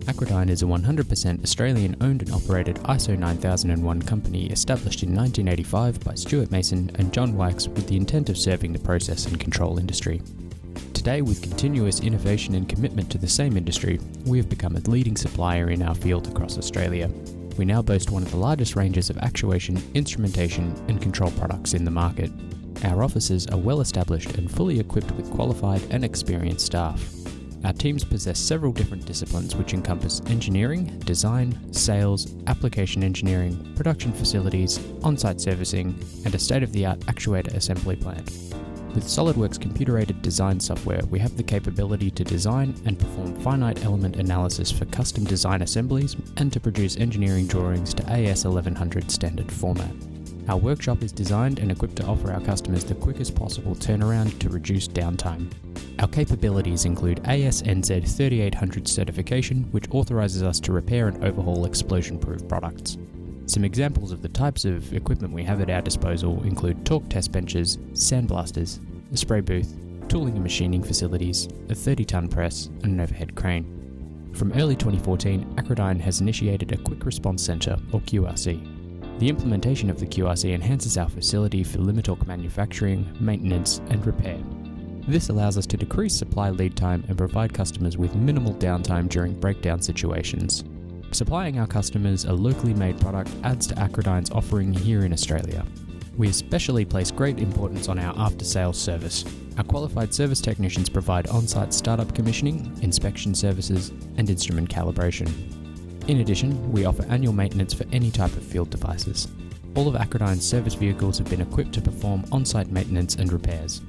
Acrodyne is a 100% Australian-owned and operated ISO 9001 company established in 1985 by Stuart Mason and John Wykes with the intent of serving the process and control industry. Today, with continuous innovation and commitment to the same industry, we have become a leading supplier in our field across Australia. We now boast one of the largest ranges of actuation, instrumentation and control products in the market. Our offices are well established and fully equipped with qualified and experienced staff. Our teams possess several different disciplines which encompass engineering, design, sales, application engineering, production facilities, on-site servicing, and a state-of-the-art actuator assembly plant. With SolidWorks computer-aided design software, we have the capability to design and perform finite element analysis for custom design assemblies and to produce engineering drawings to AS 1100 standard format. Our workshop is designed and equipped to offer our customers the quickest possible turnaround to reduce downtime. Our capabilities include ASNZ 3800 certification, which authorises us to repair and overhaul explosion-proof products. Some examples of the types of equipment we have at our disposal include torque test benches, sandblasters, a spray booth, tooling and machining facilities, a 30-ton press, and an overhead crane. From early 2014, Acrodyne has initiated a Quick Response Centre, or QRC. The implementation of the QRC enhances our facility for limit-torque manufacturing, maintenance, and repair. This allows us to decrease supply lead time and provide customers with minimal downtime during breakdown situations. Supplying our customers a locally made product adds to Acrodyne's offering here in Australia. We especially place great importance on our after-sales service. Our qualified service technicians provide on-site startup commissioning, inspection services, and instrument calibration. In addition, we offer annual maintenance for any type of field devices. All of Acrodyne's service vehicles have been equipped to perform on-site maintenance and repairs.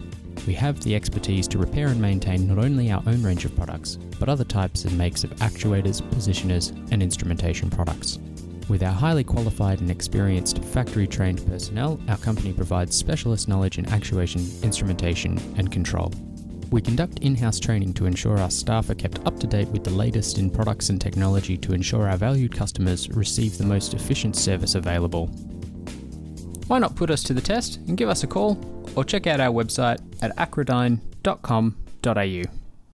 We have the expertise to repair and maintain not only our own range of products, but other types and makes of actuators, positioners, and instrumentation products. With our highly qualified and experienced factory-trained personnel, our company provides specialist knowledge in actuation, instrumentation, and control. We conduct in-house training to ensure our staff are kept up to date with the latest in products and technology to ensure our valued customers receive the most efficient service available. Why not put us to the test and give us a call, or check out our website at acrodyne.com.au.